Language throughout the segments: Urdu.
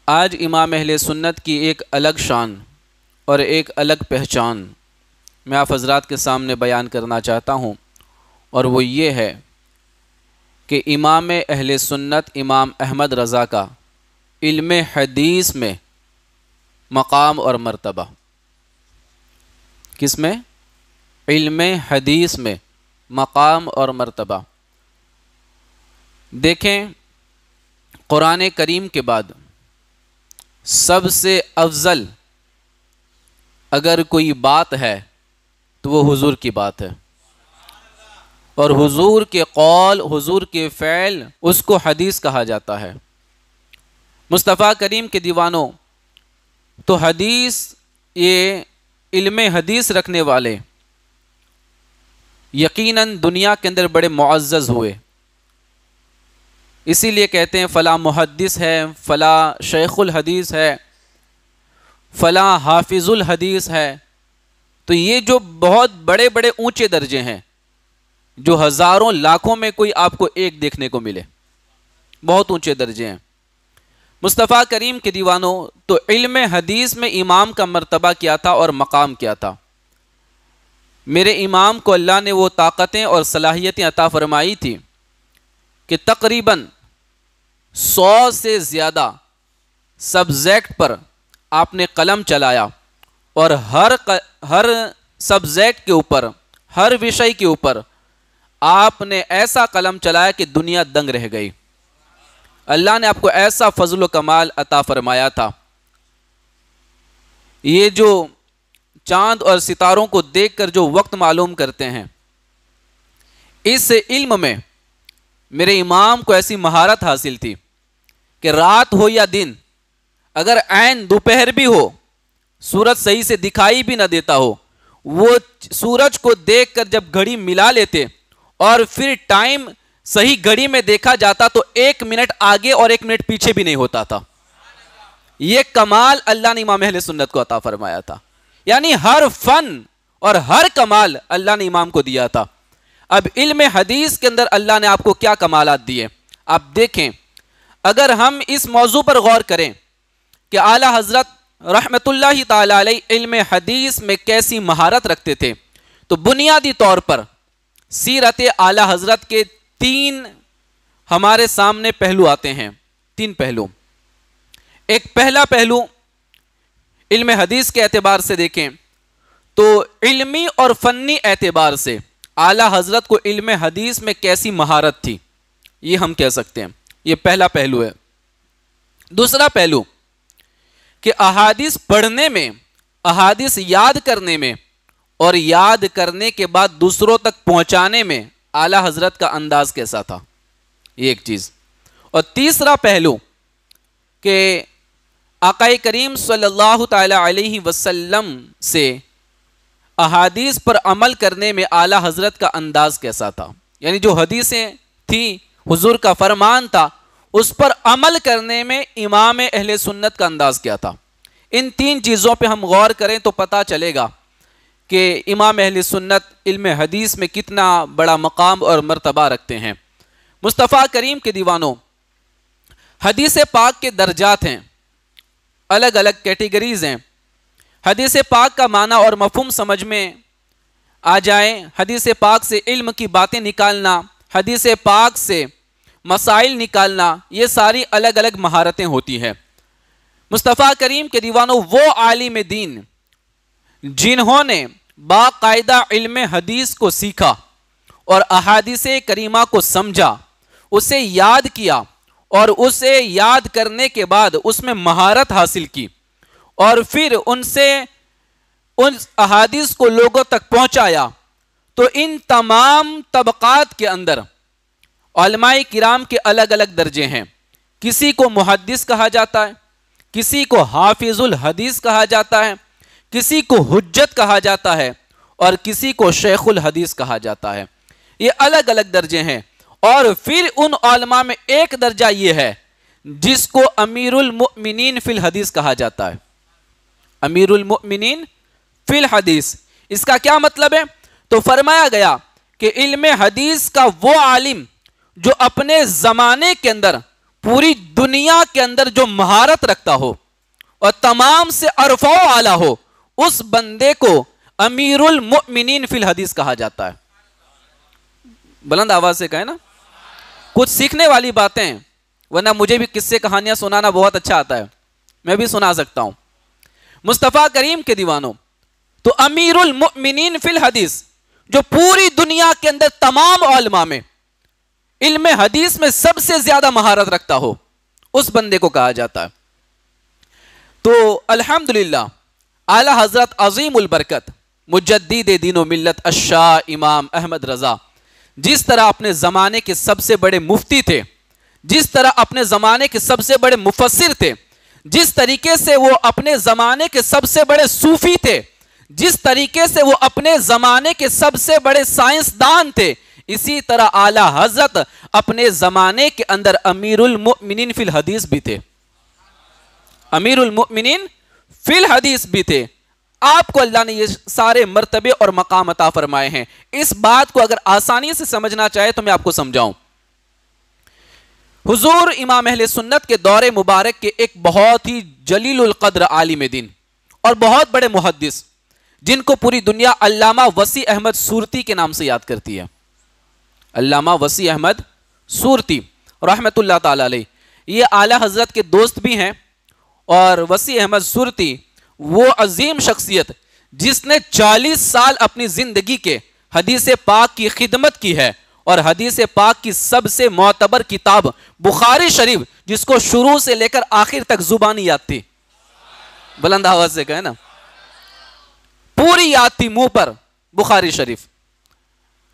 آج امام اہل سنت کی ایک الگ شان اور ایک الگ پہچان میں آپ حضرات کے سامنے بیان کرنا چاہتا ہوں، اور وہ یہ ہے کہ امام اہل سنت امام احمد رضا کا علم حدیث میں مقام اور مرتبہ۔ کس میں؟ علم حدیث میں مقام اور مرتبہ۔ دیکھیں، قرآن کریم کے بعد سب سے افضل اگر کوئی بات ہے تو وہ حضور کی بات ہے، اور حضور کے قول، حضور کے فعل، اس کو حدیث کہا جاتا ہے۔ مصطفیٰ کریم کے دیوانوں، تو حدیث، یہ علم حدیث رکھنے والے یقیناً دنیا کے اندر بڑے معزز ہوئے۔ اسی لیے کہتے ہیں فلاں محدث ہے، فلاں شیخ الحدیث ہے، فلاں حافظ الحدیث ہے۔ تو یہ جو بہت بڑے بڑے اونچے درجے ہیں، جو ہزاروں لاکھوں میں کوئی آپ کو ایک دیکھنے کو ملے، بہت اونچے درجے ہیں۔ مصطفیٰ کریم کے دیوانوں، تو علم حدیث میں امام کا مرتبہ کیا تھا اور مقام کیا تھا؟ میرے امام کو اللہ نے وہ طاقتیں اور صلاحیتیں عطا فرمائی تھی کہ تقریباً 100 سے زیادہ سبجیکٹ پر آپ نے قلم چلایا، اور ہر سبجیکٹ کے اوپر، ہر وشے کے اوپر آپ نے ایسا قلم چلایا کہ دنیا دنگ رہ گئی۔ اللہ نے آپ کو ایسا فضل و کمال عطا فرمایا تھا۔ یہ جو چاند اور ستاروں کو دیکھ کر جو وقت معلوم کرتے ہیں، اس علم میں میرے امام کو ایسی مہارت حاصل تھی کہ رات ہو یا دن، اگر عین دوپہر بھی ہو، سورج صحیح سے دکھائی بھی نہ دیتا ہو، وہ سورج کو دیکھ کر جب گھڑی ملا لیتے اور پھر ٹائم صحیح گھڑی میں دیکھا جاتا تو 1 منٹ آگے اور 1 منٹ پیچھے بھی نہیں ہوتا تھا۔ یہ کمال اللہ نے امام اہل سنت کو عطا فرمایا تھا۔ یعنی ہر فن اور ہر کمال اللہ نے امام کو دیا تھا۔ اب علم حدیث کے اندر اللہ نے آپ کو کیا کمالات دیے، آپ دیکھیں۔ اگر ہم اس موضوع پر غور کریں کہ اعلی حضرت رحمت اللہ تعالی علیہ علم حدیث میں کیسی مہارت رکھتے تھے، تو بنیادی طور پر سیرت اعلی حضرت کے 3 ہمارے سامنے پہلو آتے ہیں، 3 پہلو۔ ایک پہلا پہلو علم حدیث کے اعتبار سے دیکھیں تو علمی اور فنی اعتبار سے اعلی حضرت کو علم حدیث میں کیسی مہارت تھی، یہ ہم کہہ سکتے ہیں۔ یہ پہلا پہلو ہے۔ دوسرا پہلو کہ احادیث پڑھنے میں، احادیث یاد کرنے میں، اور یاد کرنے کے بعد دوسروں تک پہنچانے میں اعلی حضرت کا انداز کیسا تھا، یہ ایک چیز۔ اور تیسرا پہلو کہ آقا کریم صلی اللہ تعالی علیہ وسلم سے احادیث پر عمل کرنے میں اعلی حضرت کا انداز کیسا تھا، یعنی جو حدیثیں تھیں، حضور کا فرمان تھا، اس پر عمل کرنے میں امام اہل سنت کا انداز کیا تھا۔ ان 3 چیزوں پہ ہم غور کریں تو پتہ چلے گا کہ امام اہل سنت علم حدیث میں کتنا بڑا مقام اور مرتبہ رکھتے ہیں۔ مصطفیٰ کریم کے دیوانوں، حدیث پاک کے درجات ہیں، الگ الگ کیٹیگریز ہیں۔ حدیث پاک کا معنی اور مفہوم سمجھ میں آ جائے، حدیث پاک سے علم کی باتیں نکالنا، حدیث پاک سے مسائل نکالنا، یہ ساری الگ الگ مہارتیں ہوتی ہیں۔ مصطفیٰ کریم کے دیوانوں، وہ عالم دین جنہوں نے باقاعدہ علم حدیث کو سیکھا اور احادیث کریمہ کو سمجھا، اسے یاد کیا، اور اسے یاد کرنے کے بعد اس میں مہارت حاصل کی، اور پھر ان سے ان احادیث کو لوگوں تک پہنچایا، تو ان تمام طبقات کے اندر علماء کرام کے الگ الگ درجے ہیں۔ کسی کو محدث کہا جاتا ہے، کسی کو حافظ الحدیث کہا جاتا ہے، کسی کو حجت کہا جاتا ہے، اور کسی کو شیخ الحدیث کہا جاتا ہے۔ یہ الگ الگ درجے ہیں۔ اور پھر ان علماء میں ایک درجہ یہ ہے جس کو امیر المؤمنین فی الحدیث کہا جاتا ہے۔ امیر المؤمنین فی الحدیث، اس کا کیا مطلب ہے؟ تو فرمایا گیا کہ علم حدیث کا وہ عالم جو اپنے زمانے کے اندر پوری دنیا کے اندر جو مہارت رکھتا ہو اور تمام سے ارفع و اعلیٰ ہو، اس بندے کو امیر المؤمنین فی الحدیث کہا جاتا ہے. بلند آواز سے کہیں نا. کچھ سیکھنے والی باتیں، ورنہ مجھے بھی قصے کہانیاں سنانا بہت اچھا آتا ہے، میں بھی سنا سکتا ہوں. مصطفیٰ کریم کے دیوانوں، تو امیر المؤمنین فی الحدیث جو پوری دنیا کے اندر تمام علماء میں علم حدیث میں سب سے زیادہ مہارت رکھتا ہو، اس بندے کو کہا جاتا ہے. تو الحمدللہ اعلی حضرت عظیم البرکت مجدد دین و ملت الشاہ امام احمد رضا جس طرح اپنے زمانے کے سب سے بڑے مفتی تھے، جس طرح اپنے زمانے کے سب سے بڑے مفسر تھے، جس طریقے سے وہ اپنے زمانے کے سب سے بڑے صوفی تھے، جس طریقے سے وہ اپنے زمانے کے سب سے بڑے سائنسدان تھے، اسی طرح اعلی حضرت اپنے زمانے کے اندر امیر المؤمنین فی الحدیث بھی تھے. امیر المؤمنین فی الحدیث بھی تھے. آپ کو اللہ نے یہ سارے مرتبے اور مقام عطا فرمائے ہیں. اس بات کو اگر آسانی سے سمجھنا چاہے تو میں آپ کو سمجھاؤں. حضور امام اہل سنت کے دور مبارک کے ایک بہت ہی جلیل القدر عالم دین اور بہت بڑے محدث، جن کو پوری دنیا علامہ وسیع احمد سورتی کے نام سے یاد کرتی ہے. علامہ وسیع احمد سورتی رحمت اللہ تعالی علیہ، یہ اعلی حضرت کے دوست بھی ہیں. اور وسیع احمد سورتی وہ عظیم شخصیت جس نے 40 سال اپنی زندگی کے حدیث پاک کی خدمت کی ہے، اور حدیث پاک کی سب سے معتبر کتاب بخاری شریف جس کو شروع سے لے کر آخر تک زبانی یاد تھی. بلند آواز سے کہیں نا، پوری یاد تھی منہ پر بخاری شریف.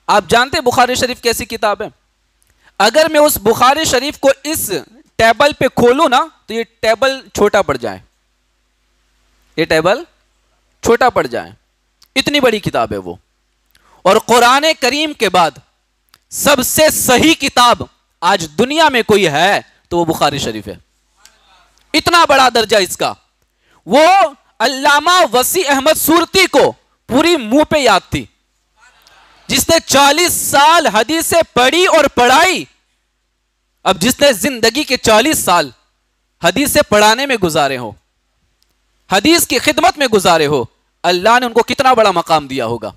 آپ جانتے بخاری شریف کیسی کتاب ہے؟ اگر میں اس بخاری شریف کو اس ٹیبل پہ کھولوں نا تو یہ ٹیبل چھوٹا پڑ جائے، یہ ٹیبل چھوٹا پڑ جائے، اتنی بڑی کتاب ہے وہ. اور قرآن کریم کے بعد سب سے صحیح کتاب آج دنیا میں کوئی ہے تو وہ بخاری شریف ہے. اتنا بڑا درجہ اس کا. وہ علامہ وسیع احمد سورتی کو پوری منہ پہ یاد تھی، جس نے 40 سال حدیثیں پڑھی اور پڑھائی. اب جس نے زندگی کے 40 سال حدیثیں پڑھانے میں گزارے ہو، حدیث کی خدمت میں گزارے ہو، اللہ نے ان کو کتنا بڑا مقام دیا ہوگا،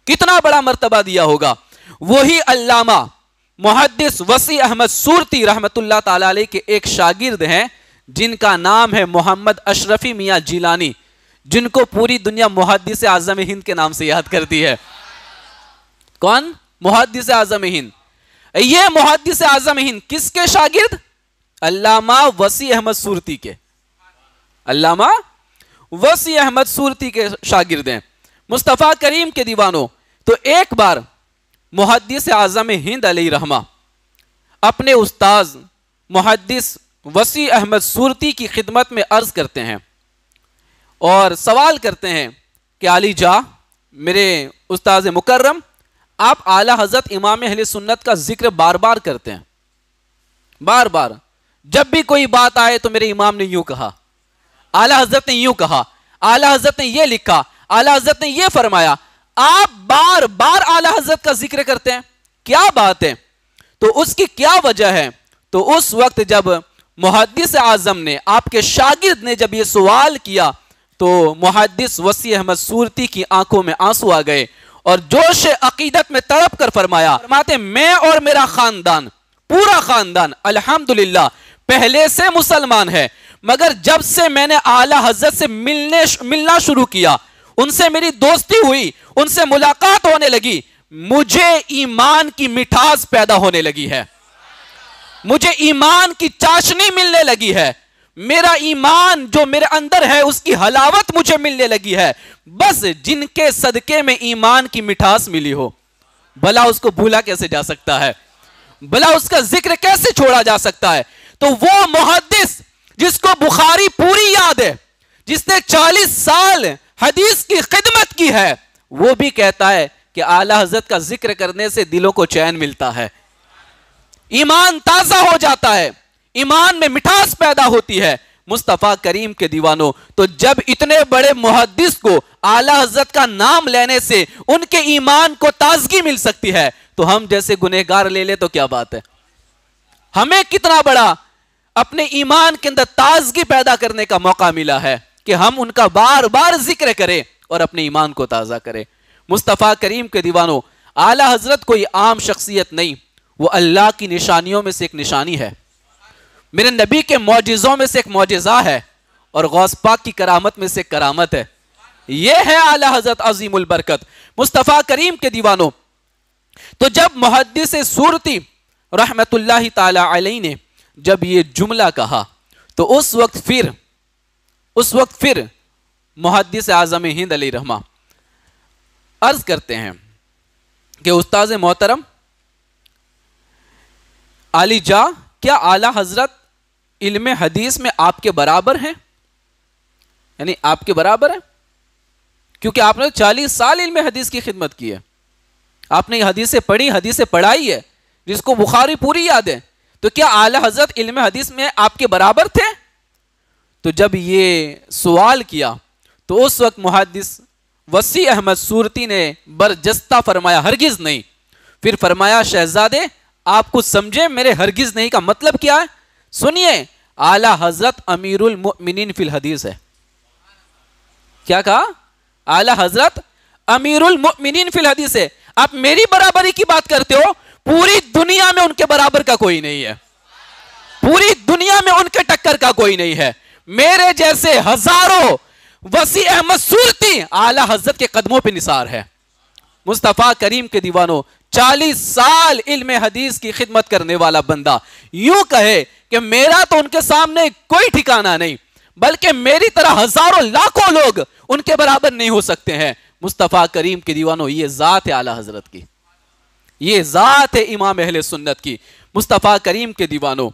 کتنا بڑا مرتبہ دیا ہوگا. وہی علامہ محدث وسیع احمد سورتی رحمت اللہ تعالی علیہ کے ایک شاگرد ہیں جن کا نام ہے محمد اشرفی میاں جیلانی، جن کو پوری دنیا محدث اعظم ہند کے نام سے یاد کرتی ہے. کون؟ محدث اعظم ہند. یہ محدث اعظم ہند کس کے شاگرد؟ علامہ وسیع احمد سورتی کے. علامہ وسیع احمد سورتی کے شاگرد ہیں. مصطفیٰ کریم کے دیوانوں، تو ایک بار محدث اعظم ہند علیہ رحمہ اپنے استاذ محدث وسیع احمد سورتی کی خدمت میں عرض کرتے ہیں اور سوال کرتے ہیں کہ علی جا، میرے استاذ مکرم، آپ اعلی حضرت امام اہل سنت کا ذکر بار بار کرتے ہیں، بار بار جب بھی کوئی بات آئے تو میرے امام نے یوں کہا، اعلی حضرت نے یوں کہا، اعلی حضرت نے یہ لکھا، اعلی حضرت نے یہ فرمایا. آپ بار بار اعلی حضرت کا ذکر کرتے ہیں، کیا بات ہے؟ تو اس کی کیا وجہ ہے؟ تو اس وقت جب محدث اعظم نے، آپ کے شاگرد نے جب یہ سوال کیا تو محدث وسیع احمد سورتی کی آنکھوں میں آنسو آ گئے اور جوش عقیدت میں تڑپ کر فرماتے میں اور میرا خاندان، پورا خاندان الحمدللہ پہلے سے مسلمان ہے، مگر جب سے میں نے اعلی حضرت سے ملنا شروع کیا، ان سے میری دوستی ہوئی، ان سے ملاقات ہونے لگی، مجھے ایمان کی مٹھاس پیدا ہونے لگی ہے، مجھے ایمان کی چاشنی ملنے لگی ہے، میرا ایمان جو میرے اندر ہے اس کی حلاوت مجھے ملنے لگی ہے. بس جن کے صدقے میں ایمان کی مٹھاس ملی ہو، بھلا اس کو بھولا کیسے جا سکتا ہے، بھلا اس کا ذکر کیسے چھوڑا جا سکتا ہے. تو وہ محدث جس کو بخاری پوری یاد ہے، جس نے 40 سال حدیث کی خدمت کی ہے، وہ بھی کہتا ہے کہ اعلی حضرت کا ذکر کرنے سے دلوں کو چین ملتا ہے، ایمان تازہ ہو جاتا ہے، ایمان میں مٹھاس پیدا ہوتی ہے. مصطفیٰ کریم کے دیوانوں، تو جب اتنے بڑے محدث کو اعلی حضرت کا نام لینے سے ان کے ایمان کو تازگی مل سکتی ہے تو ہم جیسے گنہگار لے لے تو کیا بات ہے. ہمیں کتنا بڑا اپنے ایمان کے اندر تازگی پیدا کرنے کا موقع ملا ہے کہ ہم ان کا بار بار ذکر کریں اور اپنے ایمان کو تازہ کریں. مصطفیٰ کریم کے دیوانوں، اعلی حضرت کوئی عام شخصیت نہیں، وہ اللہ کی نشانیوں میں سے ایک نشانی ہے، میرے نبی کے معجزوں میں سے ایک معجزہ ہے، اور غوث پاک کی کرامت میں سے ایک کرامت ہے. یہ ہے اعلی حضرت عظیم البرکت مصطفیٰ کریم کے دیوانوں. تو جب محدث سورتی رحمت اللہ تعالی علیہ نے جب یہ جملہ کہا تو اس وقت پھر محدث اعظم ہند علیہ رحمہ عرض کرتے ہیں کہ استاذ محترم علی جا، کیا اعلی حضرت علم حدیث میں آپ کے برابر ہیں؟ یعنی آپ کے برابر ہیں، کیونکہ آپ نے 40 سال علم حدیث کی خدمت کی ہے، آپ نے یہ حدیثیں پڑھی، حدیثیں پڑھائی ہے، جس کو بخاری پوری یاد ہے. تو کیا اعلی حضرت علم حدیث میں آپ کے برابر تھے؟ تو جب یہ سوال کیا تو اس وقت محدث وسیع احمد سورتی نے برجستہ فرمایا ہرگز نہیں. پھر فرمایا شہزادے آپ کچھ سمجھے میرے ہرگز نہیں کا مطلب کیا ہے؟ سنیے، اعلی حضرت امیر المؤمنین فی الحدیث ہے. کیا کہا؟ اعلی حضرت امیر المؤمنین فی الحدیث ہے. آپ میری برابری کی بات کرتے ہو، پوری دنیا میں ان کے برابر کا کوئی نہیں ہے، پوری دنیا میں ان کے ٹکر کا کوئی نہیں ہے. میرے جیسے ہزاروں وسیع احمد سورتی اعلی حضرت کے قدموں پہ نثار ہے. مصطفیٰ کریم کے دیوانوں، 40 سال علم حدیث کی خدمت کرنے والا بندہ یوں کہے کہ میرا تو ان کے سامنے کوئی ٹھکانہ نہیں، بلکہ میری طرح ہزاروں لاکھوں لوگ ان کے برابر نہیں ہو سکتے ہیں. مصطفیٰ کریم کے دیوانوں، یہ ذات ہے اعلی حضرت کی، یہ ذات ہے امام اہل سنت کی. مصطفیٰ کریم کے دیوانوں،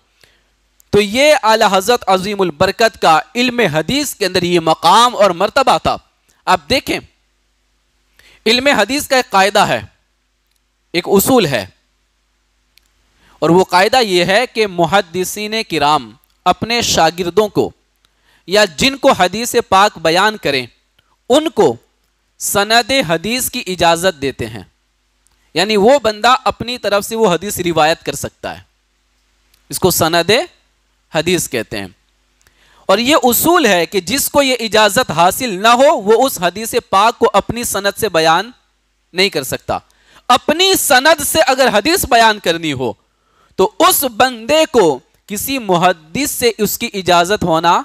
تو یہ اعلی حضرت عظیم البرکت کا علم حدیث کے اندر یہ مقام اور مرتبہ تھا. آپ دیکھیں، علم حدیث کا ایک قاعدہ ہے، ایک اصول ہے، اور وہ قاعدہ یہ ہے کہ محدثین کرام اپنے شاگردوں کو یا جن کو حدیث پاک بیان کریں ان کو سند حدیث کی اجازت دیتے ہیں. یعنی وہ بندہ اپنی طرف سے وہ حدیث روایت کر سکتا ہے، اس کو سند حدیث کہتے ہیں. اور یہ اصول ہے کہ جس کو یہ اجازت حاصل نہ ہو وہ اس حدیث پاک کو اپنی سند سے بیان نہیں کر سکتا. اپنی سند سے اگر حدیث بیان کرنی ہو تو اس بندے کو کسی محدث سے اس کی اجازت ہونا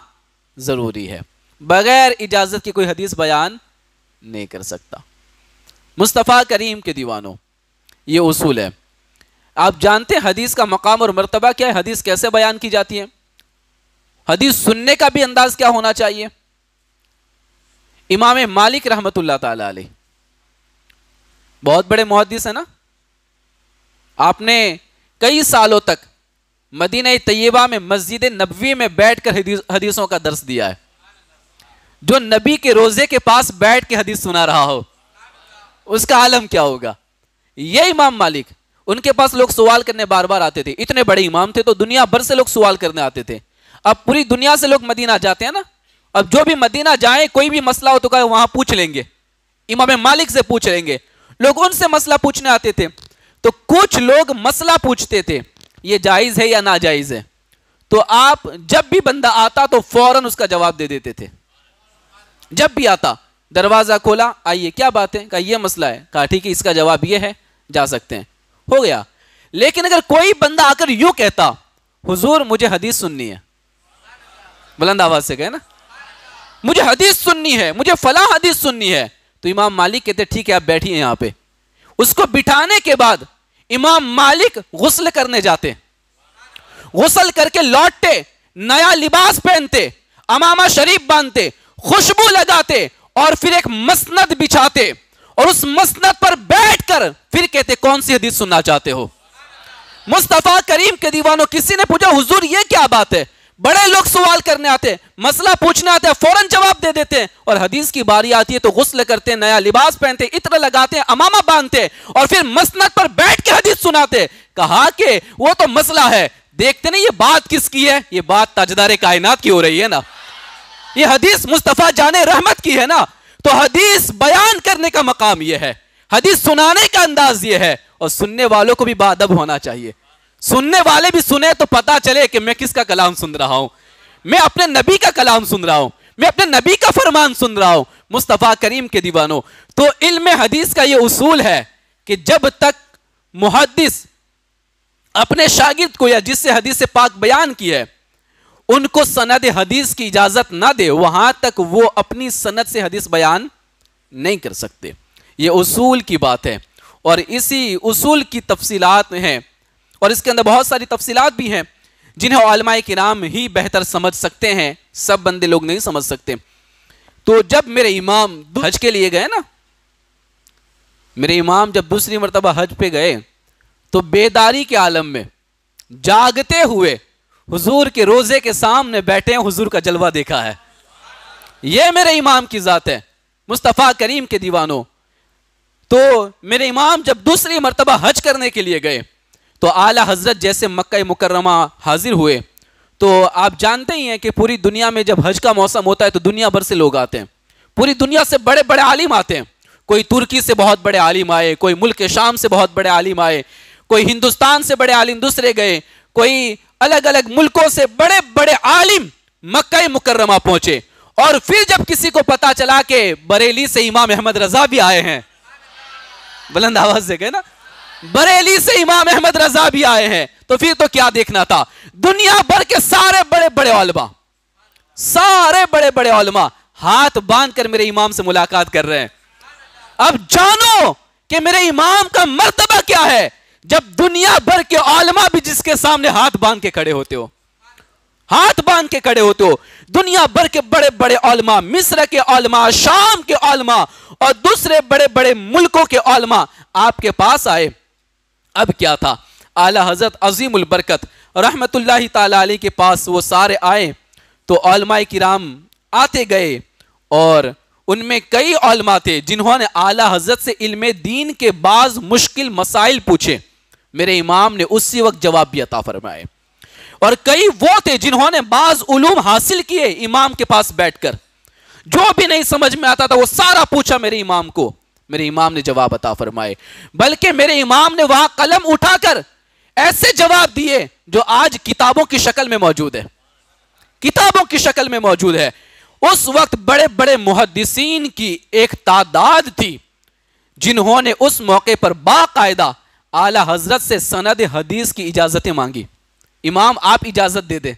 ضروری ہے، بغیر اجازت کی کوئی حدیث بیان نہیں کر سکتا. مصطفیٰ کریم کے دیوانوں، یہ اصول ہے. آپ جانتے ہیں حدیث کا مقام اور مرتبہ کیا ہے؟ حدیث کیسے بیان کی جاتی ہے؟ حدیث سننے کا بھی انداز کیا ہونا چاہیے؟ امام مالک رحمت اللہ تعالی علیہ بہت بڑے محدث ہیں نا. آپ نے کئی سالوں تک مدینہ طیبہ میں مسجد نبوی میں بیٹھ کر حدیثوں کا درس دیا ہے. جو نبی کے روزے کے پاس بیٹھ کے حدیث سنا رہا ہو اس کا عالم کیا ہوگا؟ یہ امام مالک، ان کے پاس لوگ سوال کرنے بار بار آتے تھے. اتنے بڑے امام تھے تو دنیا بھر سے لوگ سوال کرنے آتے تھے. اب پوری دنیا سے لوگ مدینہ جاتے ہیں نا، اب جو بھی مدینہ جائیں کوئی بھی مسئلہ ہو تو کہا وہاں پوچھ لیں گے، امام مالک سے پوچھ لیں گے. لوگ ان سے مسئلہ پوچھنے آتے تھے تو کچھ لوگ مسئلہ پوچھتے تھے یہ جائز ہے یا ناجائز ہے، تو آپ جب بھی بندہ آتا تو فوراً اس کا جواب دے دیتے تھے. جب بھی آتا دروازہ کھولا، آئیے کیا بات ہے؟ کہا یہ مسئلہ ہے. کہا ٹھیک ہے، اس کا جواب یہ ہے، جا سکتے ہیں، ہو گیا. لیکن اگر کوئی بندہ آ کر یوں کہتا حضور مجھے حدیث سننی ہے، بلند آواز سے کہے نا، مجھے حدیث سننی ہے، مجھے فلاں حدیث سننی ہے، تو امام مالک کہتے ٹھیک ہے آپ بیٹھیے یہاں پہ. اس کو بٹھانے کے بعد امام مالک غسل کرنے جاتے، غسل کر کے لوٹتے، نیا لباس پہنتے، امامہ شریف باندھتے، خوشبو لگاتے اور پھر ایک مسند بچھاتے اور اس مسند پر بیٹھ کر پھر کہتے کون سی حدیث سننا چاہتے ہو؟ مصطفیٰ کریم کے دیوانوں، کسی نے پوچھا حضور یہ کیا بات ہے؟ بڑے لوگ سوال کرنے آتے، مسئلہ پوچھنے آتے، فوراً جواب دے دیتے، اور حدیث کی باری آتی ہے تو غسل کرتے، نیا لباس پہنتے، عطر لگاتے، امامہ باندھتے اور پھر مسند پر بیٹھ کے حدیث سناتے. کہا کہ وہ تو مسئلہ ہے، دیکھتے نہیں یہ بات کس کی ہے؟ یہ بات تاجدار کائنات کی ہو رہی ہے نا، یہ حدیث مصطفیٰ جان رحمت کی ہے نا. تو حدیث بیان کرنے کا مقام یہ ہے، حدیث سنانے کا انداز یہ ہے، اور سننے والوں کو بھی باادب ہونا چاہیے. سننے والے بھی سنے تو پتا چلے کہ میں کس کا کلام سن رہا ہوں. میں اپنے نبی کا کلام سن رہا ہوں, میں اپنے نبی کا فرمان سن رہا ہوں. مصطفیٰ کریم کے دیوانوں, تو علم حدیث کا یہ اصول ہے کہ جب تک محدث اپنے شاگرد کو یا جس سے حدیث پاک بیان کی ہے ان کو سند حدیث کی اجازت نہ دے, وہاں تک وہ اپنی سند سے حدیث بیان نہیں کر سکتے. یہ اصول کی بات ہے, اور اسی اصول کی تفصیلات ہیں, اور اس کے اندر بہت ساری تفصیلات بھی ہیں جنہیں علماء کرام ہی بہتر سمجھ سکتے ہیں, سب بندے لوگ نہیں سمجھ سکتے. تو جب میرے امام حج کے لیے گئے نا, میرے امام جب دوسری مرتبہ حج پہ گئے تو بیداری کے عالم میں جاگتے ہوئے حضور کے روزے کے سامنے بیٹھے ہیں, حضور کا جلوہ دیکھا ہے. یہ میرے امام کی ذات ہے. مصطفیٰ کریم کے دیوانوں, تو میرے امام جب دوسری مرتبہ حج کرنے کے لیے گئے تو اعلیٰ حضرت جیسے مکہ مکرمہ حاضر ہوئے, تو آپ جانتے ہی ہیں کہ پوری دنیا میں جب حج کا موسم ہوتا ہے تو دنیا بھر سے لوگ آتے ہیں, پوری دنیا سے بڑے بڑے عالم آتے ہیں. کوئی ترکی سے بہت بڑے عالم آئے, کوئی ملک شام سے بہت بڑے عالم آئے, کوئی ہندوستان سے بڑے عالم دوسرے گئے, کوئی الگ الگ ملکوں سے بڑے بڑے عالم مکہ مکرمہ پہنچے. اور پھر جب کسی کو پتا چلا کہ بریلی سے امام احمد رضا بھی آئے ہیں, بلند آواز سے کہے نا, بریلی سے امام احمد رضا بھی آئے ہیں, تو پھر تو کیا دیکھنا تھا, دنیا بھر کے سارے بڑے بڑے علماء, سارے بڑے بڑے علماء ہاتھ باندھ کر میرے امام سے ملاقات کر رہے ہیں. اب جانو کہ میرے امام کا مرتبہ کیا ہے جب دنیا بھر کے علماء بھی جس کے سامنے ہاتھ باندھ کے کھڑے ہوتے ہو, ہاتھ باندھ کے کھڑے ہوتے ہو. دنیا بھر کے بڑے بڑے علماء, مصر کے علماء, شام کے علماء اور دوسرے بڑے بڑے ملکوں کے علماء آپ کے پاس آئے. اب کیا تھا, اعلیٰ حضرت عظیم البرکت رحمت اللہ تعالی علیہ کے پاس وہ سارے آئے, تو علماء کرام آتے گئے, اور ان میں کئی علماء تھے جنہوں نے اعلیٰ حضرت سے علم دین کے بعض مشکل مسائل پوچھے, میرے امام نے اسی وقت جواب بھی عطا فرمائے. اور کئی وہ تھے جنہوں نے بعض علوم حاصل کیے امام کے پاس بیٹھ کر, جو بھی نہیں سمجھ میں آتا تھا وہ سارا پوچھا میرے امام کو, میرے امام نے جواب عطا فرمائے. بلکہ میرے امام نے وہاں قلم اٹھا کر ایسے جواب دیے جو آج کتابوں کی شکل میں موجود ہے, کتابوں کی شکل میں موجود ہے. اس وقت بڑے بڑے محدثین کی ایک تعداد تھی جنہوں نے اس موقع پر باقاعدہ اعلیٰ حضرت سے سند حدیث کی اجازتیں مانگی. امام آپ اجازت دے دے,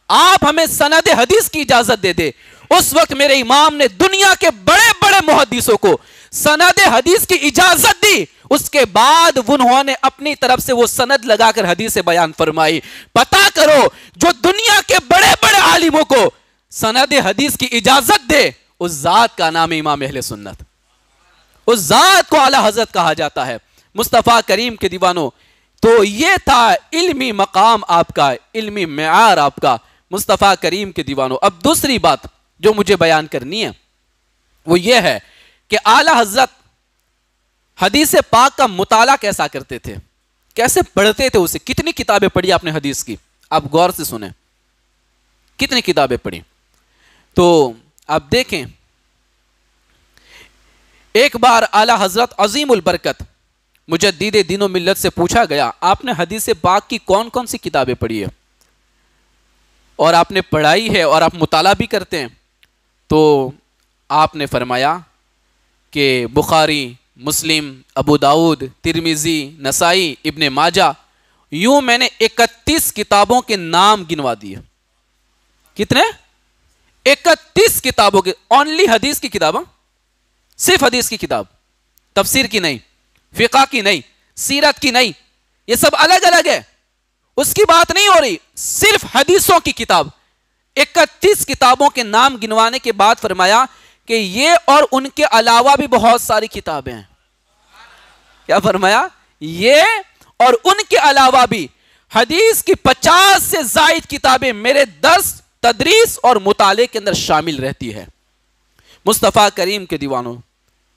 آپ ہمیں سند حدیث کی اجازت دے دے. اس وقت میرے امام نے دنیا کے بڑے بڑے محدثوں کو سند حدیث کی اجازت دی. اس کے بعد انہوں نے اپنی طرف سے وہ سند لگا کر حدیث بیان فرمائی. پتا کرو جو دنیا کے بڑے بڑے عالموں کو سند حدیث کی اجازت دے اس ذات کا نام امام اہل سنت, اس ذات کو اعلیٰ حضرت کہا جاتا ہے. مصطفیٰ کریم کے دیوانوں, تو یہ تھا علمی مقام آپ کا, علمی معیار آپ کا, مصطفیٰ کریم کے دیوانوں. اب دوسری بات جو مجھے بیان کرنی ہے وہ یہ ہے کہ اعلیٰ حضرت حدیث پاک کا مطالعہ کیسا کرتے تھے, کیسے پڑھتے تھے اسے. کتنی کتابیں پڑھی آپ نے حدیث کی, آپ غور سے سنیں, کتنی کتابیں پڑھی. تو آپ دیکھیں, ایک بار اعلیٰ حضرت عظیم البرکت مجدد دین و ملت سے پوچھا گیا آپ نے حدیث پاک کی کون کون سی کتابیں پڑھی ہے اور آپ نے پڑھائی ہے اور آپ مطالعہ بھی کرتے ہیں. تو آپ نے فرمایا کہ بخاری, مسلم, ابو داؤد, ترمذی, نسائی, ابن ماجہ, یوں میں نے 31 کتابوں کے نام گنوا دیے. کتنے؟ 31 کتابوں کے, اونلی حدیث کی کتاب, صرف حدیث کی کتاب, تفسیر کی نہیں, فقہ کی نہیں, سیرت کی نہیں, یہ سب الگ الگ ہے, اس کی بات نہیں ہو رہی, صرف حدیثوں کی کتاب. 31 کتابوں کے نام گنوانے کے بعد فرمایا کہ یہ اور ان کے علاوہ بھی بہت ساری کتابیں ہیں. کیا فرمایا؟ یہ اور ان کے علاوہ بھی حدیث کی 50 سے زائد کتابیں میرے درس, تدریس اور مطالعے کے اندر شامل رہتی ہے. مصطفیٰ کریم کے دیوانوں,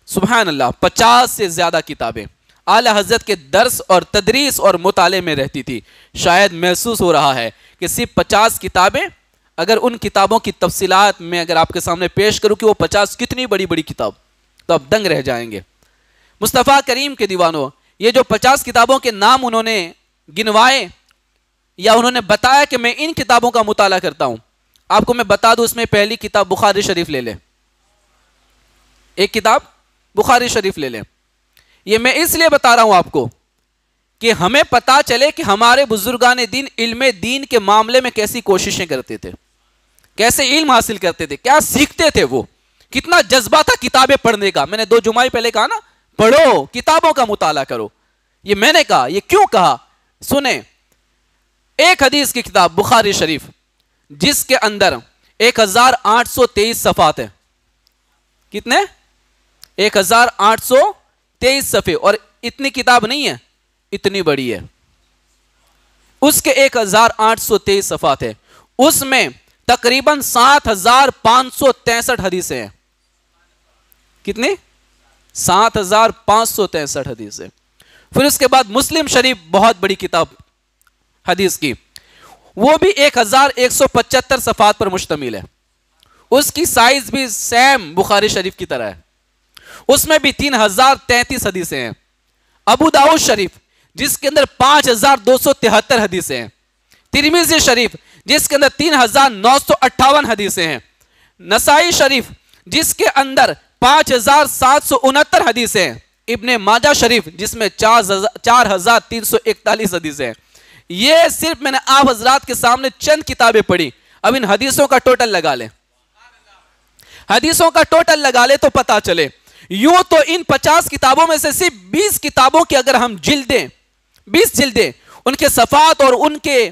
سبحان اللہ, 50 سے زیادہ کتابیں اعلیٰ حضرت کے درس اور تدریس اور مطالعے میں رہتی تھی. شاید محسوس ہو رہا ہے کہ صرف 50 کتابیں, اگر ان کتابوں کی تفصیلات میں اگر آپ کے سامنے پیش کروں کہ وہ 50 کتنی بڑی بڑی کتاب, تو آپ دنگ رہ جائیں گے. مصطفیٰ کریم کے دیوانوں, یہ جو 50 کتابوں کے نام انہوں نے گنوائے یا انہوں نے بتایا کہ میں ان کتابوں کا مطالعہ کرتا ہوں؟ آپ کو میں بتا دوں، اس میں پہلی کتاب بخاری شریف لے لیں، ایک کتاب بخاری شریف لے لیں۔ یہ میں اس لیے بتا رہا ہوں آپ کو کہ ہمیں پتا چلے کہ ہمارے بزرگان دین علم دین کے معاملے میں کیسی کوششیں کرتے تھے، کیسے علم حاصل کرتے تھے، کیا سیکھتے تھے، وہ کتنا جذبہ تھا کتابیں پڑھنے کا۔ میں نے 2 جمعہ پہلے کہا نا، پڑھو، کتابوں کا مطالعہ کرو۔ یہ میں نے کہا، یہ کیوں کہا؟ سنیں، ایک حدیث کی کتاب بخاری شریف جس کے اندر 1823 صفحات ہیں۔ کتنے؟ 1823 صفحے، اور اتنی کتاب نہیں ہے، اتنی بڑی ہے۔ اس کے 1823 صفحات ہیں، اس میں تقریباً 7563 حدیثیں ہیں۔ کتنی؟ 7563 حدیثیں۔ پھر اس کے بعد مسلم شریف، بہت بڑی کتاب حدیث کی، وہ بھی 1175 صفحات پر مشتمل ہے۔ اس کی سائز بھی سیم بخاری شریف کی طرح ہے، اس میں بھی 3033 حدیثیں ہیں۔ ابو داؤد شریف جس کے اندر 5273 حدیثیں ہیں، ترمذی شریف جس کے اندر 3958 حدیثیں ہیں، نسائی شریف جس کے اندر 5769 حدیثیں ہیں، ابن ماجہ شریف جس میں 4341 حدیثیں ہیں۔ یہ صرف میں نے آپ حضرات کے سامنے چند کتابیں پڑھی، اب ان حدیثوں کا ٹوٹل لگا لیں، حدیثوں کا ٹوٹل لگا لیں تو پتا چلے یوں تو ان 50 کتابوں میں سے صرف 20 کتابوں کی اگر ہم 20 جلدیں ان کے صفحات اور ان کے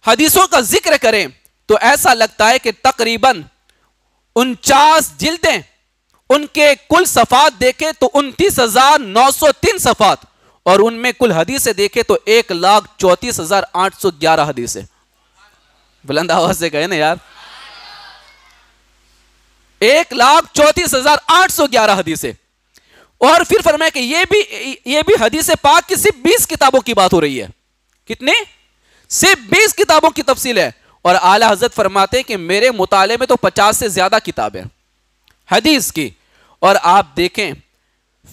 حدیثوں کا ذکر کریں تو ایسا لگتا ہے کہ تقریباً 49 جلدیں، ان کے کل صفحات دیکھیں تو 29,903 صفحات، اور ان میں کل حدیثیں دیکھیں تو 1,34,811 حدیثیں۔ بلند آواز سے کہیں نا یار، 1,34,811 حدیثیں۔ اور پھر فرمایا کہ یہ بھی حدیث پاک کی صرف 20 کتابوں کی بات ہو رہی ہے۔ کتنے؟ صرف 20 کتابوں کی تفصیل ہے، اور اعلی حضرت فرماتے ہیں کہ میرے مطالعے میں تو 50 سے زیادہ کتابیں حدیث کی۔ اور آپ دیکھیں،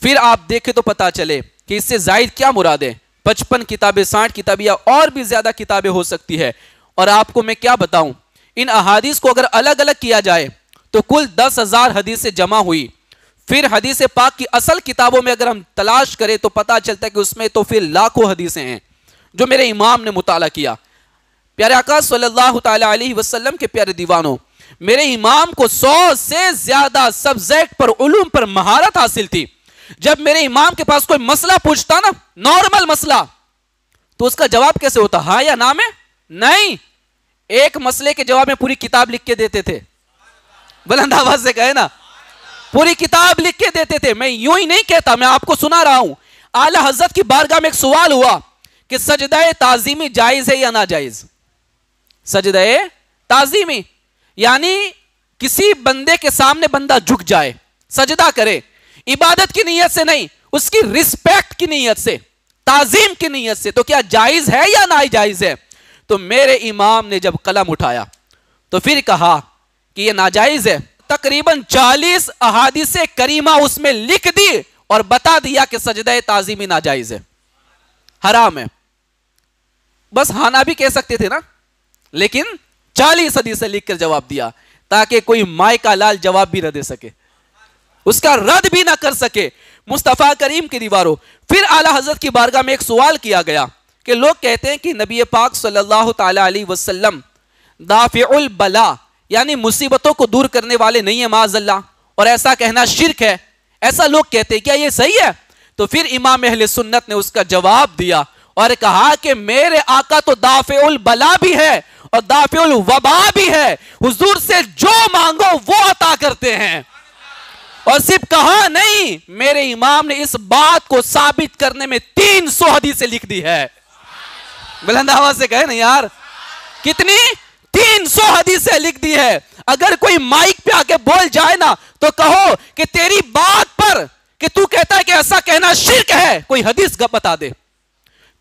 پھر آپ دیکھیں تو پتا چلے کہ اس سے زائد کیا مراد ہے، 55 کتابیں، 60 کتابیں یا اور بھی زیادہ کتابیں ہو سکتی ہے۔ اور آپ کو میں کیا بتاؤں، ان احادیث کو اگر الگ الگ کیا جائے تو کل 10,000 حدیثیں جمع ہوئی۔ پھر حدیث پاک کی اصل کتابوں میں اگر ہم تلاش کریں تو پتا چلتا ہے کہ اس میں تو پھر لاکھوں حدیثیں ہیں جو میرے امام نے مطالعہ کیا۔ پیارے آقا صلی اللہ تعالی علیہ وسلم کے پیارے دیوانوں، میرے امام کو 100 سے زیادہ سبجیکٹ پر، علوم پر مہارت حاصل تھی۔ جب میرے امام کے پاس کوئی مسئلہ پوچھتا نا، نارمل مسئلہ، تو اس کا جواب کیسے ہوتا؟ ہاں یا نا میں؟ نہیں، ایک مسئلے کے جواب میں پوری کتاب لکھ کے دیتے تھے۔ بلند آواز سے کہے نا، پوری کتاب لکھ کے دیتے تھے۔ میں یوں ہی نہیں کہتا، میں آپ کو سنا رہا ہوں۔ اعلی حضرت کی بارگاہ میں ایک سوال ہوا کہ سجدہ تعظیمی جائز ہے یا ناجائز؟ سجدہ تعظیمی یعنی کسی بندے کے سامنے بندہ جھک جائے، سجدہ کرے، عبادت کی نیت سے نہیں، اس کی رسپیکٹ کی نیت سے، تعظیم کی نیت سے، تو کیا جائز ہے یا ناجائز ہے؟ تو میرے امام نے جب قلم اٹھایا تو پھر کہا کہ یہ ناجائز ہے۔ تقریباً 40 احادیث کریمہ اس میں لکھ دی اور بتا دیا کہ سجدہ تعظیمی ناجائز ہے، حرام ہے۔ بس ہانا بھی کہہ سکتے تھے نا، لیکن 40 حدیثیں لکھ کر جواب دیا تاکہ کوئی مائی کا لال جواب بھی نہ دے سکے، اس کا رد بھی نہ کر سکے۔ مصطفیٰ کریم کی دیواروں۔ پھر اعلی حضرت کی بارگاہ میں ایک سوال کیا گیا کہ لوگ کہتے ہیں کہ نبی پاک صلی اللہ تعالی علیہ وسلم دافع البلا یعنی مصیبتوں کو دور کرنے والے نہیں ہیں معاذ اللہ، اور ایسا کہنا شرک ہے، ایسا لوگ کہتے ہیں، کیا یہ صحیح ہے؟ تو پھر امام اہل سنت نے اس کا جواب دیا اور کہا کہ میرے آقا تو دافع البلا بھی ہے اور دافع الوبا بھی ہے، حضور سے جو مانگو وہ عطا کرتے ہیں۔ اور صرف کہا نہیں، میرے امام نے اس بات کو ثابت کرنے میں 300 حدیثیں لکھ دی ہے۔ بلند آواز سے کہے نا یار، کتنی؟ 300 حدیثیں لکھ دی ہے۔ اگر کوئی مائک پہ آکے بول جائے نا تو کہو کہ تیری بات پر کہ تو کہتا ہے کہ ایسا کہنا شرک ہے، کوئی حدیث بتا دے،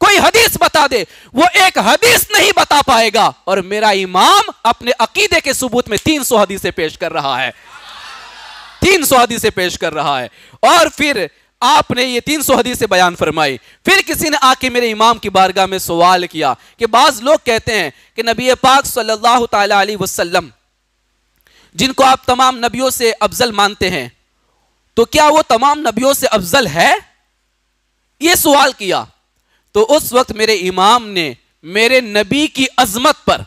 کوئی حدیث بتا دے۔ وہ ایک حدیث نہیں بتا پائے گا، اور میرا امام اپنے عقیدے کے ثبوت میں 300 حدیثیں پیش کر رہا ہے، 300 حدیثیں پیش کر رہا ہے۔ اور پھر آپ نے یہ 300 حدیثیں بیان فرمائی. پھر کسی نے آ کے میرے امام کی بارگاہ میں سوال کیا کہ بعض لوگ کہتے ہیں کہ نبی پاک صلی اللہ تعالی علیہ وسلم جن کو آپ تمام نبیوں سے افضل مانتے ہیں تو کیا وہ تمام نبیوں سے افضل ہے؟ یہ سوال کیا. تو اس وقت میرے امام نے میرے نبی کی عظمت پر،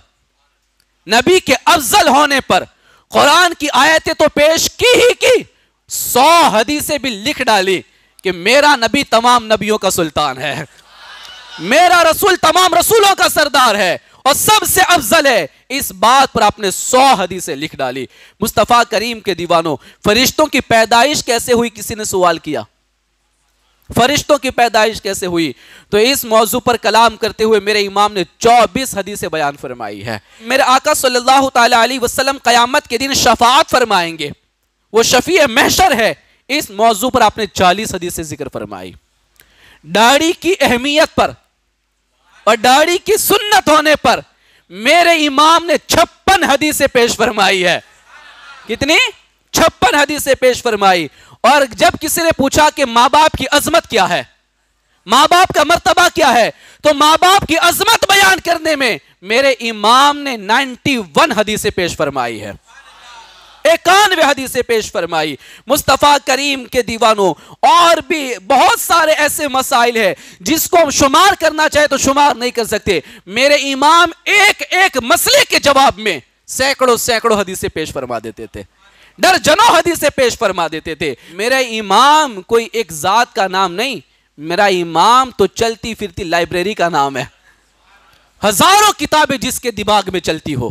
نبی کے افضل ہونے پر قرآن کی آیتیں تو پیش کی ہی کی، 100 حدیثیں بھی لکھ ڈالی کہ میرا نبی تمام نبیوں کا سلطان ہے، میرا رسول تمام رسولوں کا سردار ہے اور سب سے افضل ہے. اس بات پر آپ نے 100 حدیثیں لکھ ڈالی. مصطفیٰ کریم کے دیوانوں، فرشتوں کی پیدائش کیسے ہوئی؟ کسی نے سوال کیا فرشتوں کی پیدائش کیسے ہوئی؟ تو اس موضوع پر کلام کرتے ہوئے میرے امام نے 24 حدیثیں بیان فرمائی ہے. میرے آقا صلی اللہ تعالی علیہ وسلم قیامت کے دن شفاعت فرمائیں گے، وہ شفیع محشر ہے. اس موضوع پر آپ نے 40 حدیثیں ذکر فرمائی. داڑھی کی اہمیت پر اور داڑھی کی سنت ہونے پر میرے امام نے 56 حدیثیں پیش فرمائی ہے. کتنی؟ 56 حدیثیں پیش فرمائی. اور جب کسی نے پوچھا کہ ماں باپ کی عظمت کیا ہے، ماں باپ کا مرتبہ کیا ہے، تو ماں باپ کی عظمت بیان کرنے میں میرے امام نے 91 حدیثیں پیش فرمائی ہے، 91 حدیثیں پیش فرمائی. مصطفیٰ کریم کے دیوانوں، اور بھی بہت سارے ایسے مسائل ہیں جس کو ہم شمار کرنا چاہے تو شمار نہیں کر سکتے. میرے امام ایک ایک مسئلے کے جواب میں سینکڑوں حدیثیں پیش فرما دیتے تھے، درجنوں حدیثیں پیش فرما دیتے تھے. میرا امام کوئی ایک ذات کا نام نہیں، میرا امام تو چلتی پھرتی لائبریری کا نام ہے. ہزاروں کتابیں جس کے دماغ میں چلتی ہو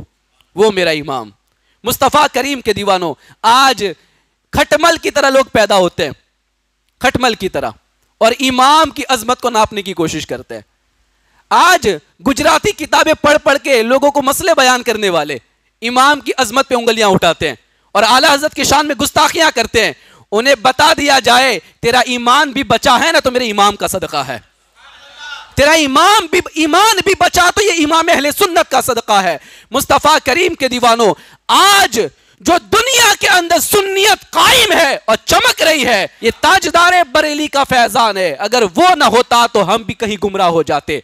وہ میرا امام. مصطفیٰ کریم کے دیوانوں، آج کھٹمل کی طرح لوگ پیدا ہوتے ہیں، کھٹمل کی طرح، اور امام کی عظمت کو ناپنے کی کوشش کرتے ہیں. آج گجراتی کتابیں پڑھ پڑھ کے لوگوں کو مسئلے بیان کرنے والے امام کی عظمت پہ انگلیاں اٹھاتے ہیں اور اعلیٰ حضرت کی شان میں گستاخیاں کرتے ہیں. انہیں بتا دیا جائے تیرا ایمان بھی بچا ہے نا تو میرے امام کا صدقہ ہے، تیرا ایمان بھی بچا تو یہ امام اہل سنت کا صدقہ ہے. مصطفیٰ کریم کے دیوانوں، آج جو دنیا کے اندر سنیت قائم ہے اور چمک رہی ہے، یہ تاجدار بریلی کا فیضان ہے. اگر وہ نہ ہوتا تو ہم بھی کہیں گمراہ ہو جاتے،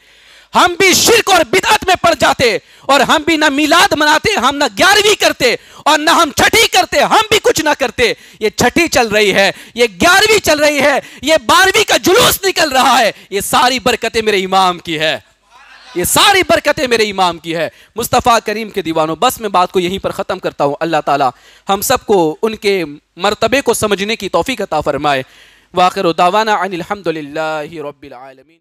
ہم بھی شرک اور بدعت میں پڑ جاتے، اور ہم بھی نہ میلاد مناتے، ہم نہ 11ویں کرتے، اور نہ ہم چھٹی کرتے، ہم بھی کچھ نہ کرتے. یہ چھٹی چل رہی ہے، یہ 11ویں چل رہی ہے، یہ 12ویں کا جلوس نکل رہا ہے. یہ ساری برکتیں میرے امام کی ہے، یہ ساری برکتیں میرے امام کی ہے. مصطفیٰ کریم کے دیوانوں، بس میں بات کو یہیں پر ختم کرتا ہوں. اللہ تعالی ہم سب کو ان کے مرتبے کو سمجھنے کی توفیق عطا فرمائے. وآخر دعوانا ان الحمد للہ رب العالمین.